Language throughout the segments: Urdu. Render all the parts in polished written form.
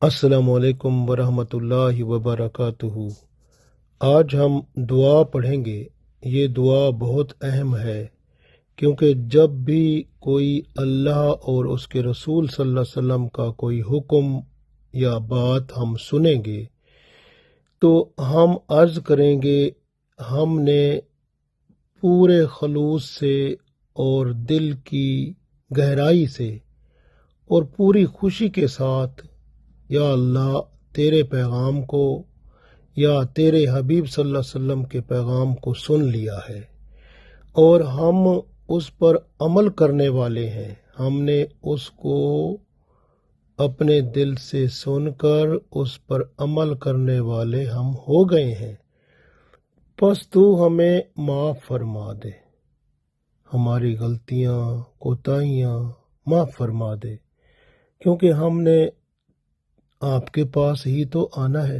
السلام علیکم ورحمۃ اللہ وبرکاتہ۔ آج ہم دعا پڑھیں گے۔ یہ دعا بہت اہم ہے کیونکہ جب بھی کوئی اللہ اور اس کے رسول صلی اللہ علیہ وسلم کا کوئی حکم یا بات ہم سنیں گے تو ہم عرض کریں گے ہم نے پورے خلوص سے اور دل کی گہرائی سے اور پوری خوشی کے ساتھ یا اللہ تیرے پیغام کو یا تیرے حبیب صلی اللہ علیہ وسلم کے پیغام کو سن لیا ہے اور ہم اس پر عمل کرنے والے ہیں۔ ہم نے اس کو اپنے دل سے سن کر اس پر عمل کرنے والے ہم ہو گئے ہیں، پس تو ہمیں معاف فرما دے، ہماری غلطیاں کوتاہیاں معاف فرما دے، کیونکہ ہم نے آپ کے پاس ہی تو آنا ہے۔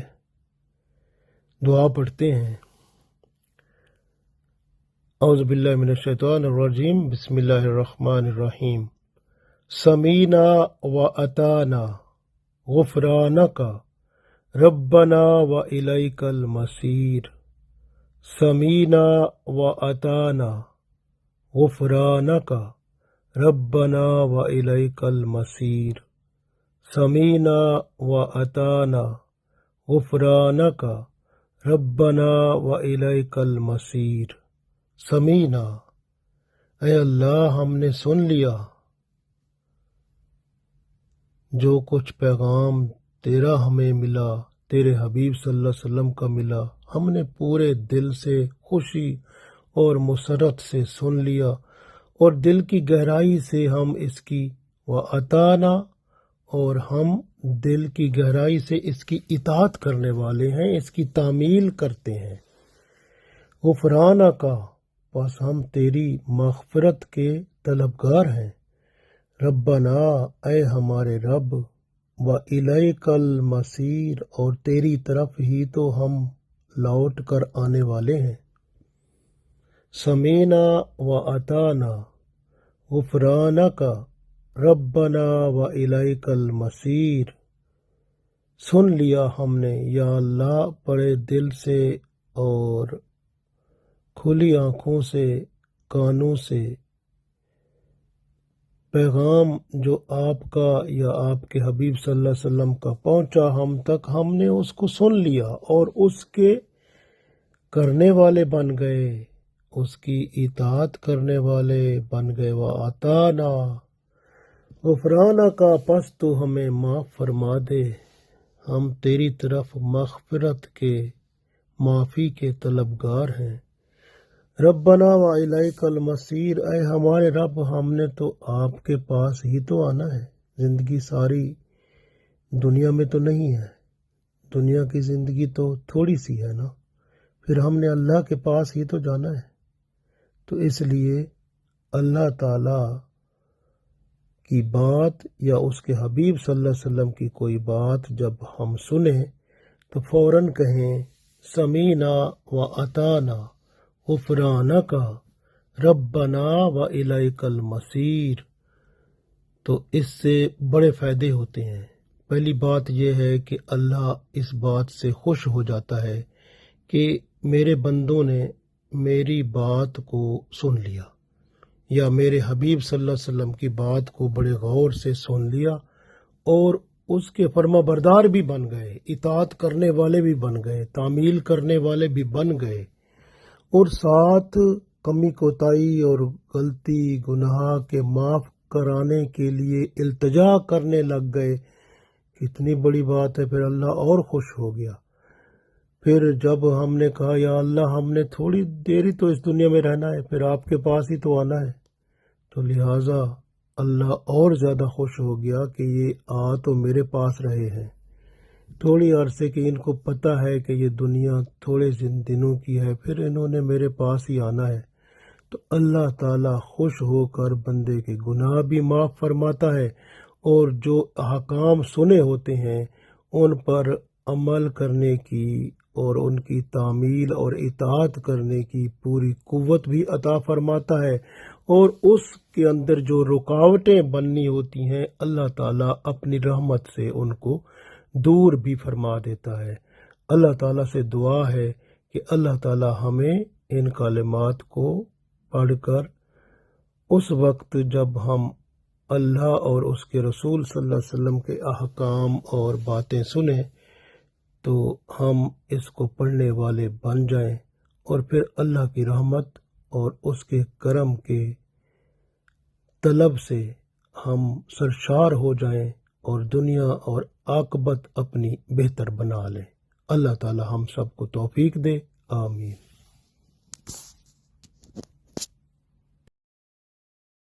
دعا پڑھتے ہیں۔ اعوذ باللہ من الشیطان الرجیم، بسم اللہ الرحمن الرحیم۔ سمینا و اطعنا غفرانک ربنا و الیک المصیر۔ سمینا و اطعنا غفرانک ربنا و الیک المصیر۔ سمینا و اطعنا غفرانک ربنا و الیک المصیر۔ سمینا، اے اللہ ہم نے سن لیا جو کچھ پیغام تیرا ہمیں ملا، تیرے حبیب صلی اللہ علیہ وسلم کا ملا، ہم نے پورے دل سے خوشی اور مسرت سے سن لیا اور دل کی گہرائی سے ہم اس کی اطعنا اور ہم دل کی گہرائی سے اس کی اطاعت کرنے والے ہیں، اس کی تعمیل کرتے ہیں۔ غفرانہ کا، پس ہم تیری مغفرت کے طلبگار ہیں۔ ربنا، اے ہمارے رب، و الیک المصیر، اور تیری طرف ہی تو ہم لوٹ کر آنے والے ہیں۔ سمینا و اطعنا غفرانک ربنا و الیک المصیر۔ سن لیا ہم نے یا اللہ بڑے دل سے اور کھلی آنکھوں سے، کانوں سے، پیغام جو آپ کا یا آپ کے حبیب صلی اللہ علیہ وسلم کا پہنچا ہم تک، ہم نے اس کو سن لیا اور اس کے کرنے والے بن گئے، اس کی اطاعت کرنے والے بن گئے۔ وَأَطَعْنَا غفرانہ کا، پس تو ہمیں معاف فرما دے، ہم تیری طرف مغفرت کے، معافی کے طلبگار ہیں۔ ربنا و الیک المصیر، اے ہمارے رب ہم نے تو آپ کے پاس ہی تو آنا ہے۔ زندگی ساری دنیا میں تو نہیں ہے، دنیا کی زندگی تو تھوڑی سی ہے نا، پھر ہم نے اللہ کے پاس ہی تو جانا ہے۔ تو اس لیے اللہ تعالی کی بات یا اس کے حبیب صلی اللہ علیہ وسلم کی کوئی بات جب ہم سنیں تو فوراً کہیں سمینا و اطعنا غفرانک ربنا و الیک المصیر۔ تو اس سے بڑے فائدے ہوتے ہیں۔ پہلی بات یہ ہے کہ اللہ اس بات سے خوش ہو جاتا ہے کہ میرے بندوں نے میری بات کو سن لیا یا میرے حبیب صلی اللہ علیہ وسلم کی بات کو بڑے غور سے سن لیا اور اس کے فرما بردار بھی بن گئے، اطاعت کرنے والے بھی بن گئے، تعمیل کرنے والے بھی بن گئے، اور ساتھ کمی کوتاہی اور غلطی گناہ کے معاف کرانے کے لیے التجا کرنے لگ گئے۔ کتنی بڑی بات ہے، پھر اللہ اور خوش ہو گیا۔ پھر جب ہم نے کہا یا اللہ ہم نے تھوڑی دیر ہی تو اس دنیا میں رہنا ہے، پھر آپ کے پاس ہی تو آنا ہے، تو لہٰذا اللہ اور زیادہ خوش ہو گیا کہ یہ آ تو میرے پاس رہے ہیں تھوڑی عرصے کی، ان کو پتہ ہے کہ یہ دنیا تھوڑے دنوں کی ہے، پھر انہوں نے میرے پاس ہی آنا ہے۔ تو اللہ تعالیٰ خوش ہو کر بندے کے گناہ بھی معاف فرماتا ہے اور جو احکام سنے ہوتے ہیں ان پر عمل کرنے کی اور ان کی تعمیل اور اطاعت کرنے کی پوری قوت بھی عطا فرماتا ہے، اور اس کے اندر جو رکاوٹیں بننی ہوتی ہیں اللہ تعالیٰ اپنی رحمت سے ان کو دور بھی فرما دیتا ہے۔ اللہ تعالیٰ سے دعا ہے کہ اللہ تعالیٰ ہمیں ان کلمات کو پڑھ کر اس وقت جب ہم اللہ اور اس کے رسول صلی اللہ علیہ وسلم کے احکام اور باتیں سنیں تو ہم اس کو پڑھنے والے بن جائیں، اور پھر اللہ کی رحمت اور اس کے کرم کے طلب سے ہم سرشار ہو جائیں اور دنیا اور عاقبت اپنی بہتر بنا لیں۔ اللہ تعالی ہم سب کو توفیق دے، آمین۔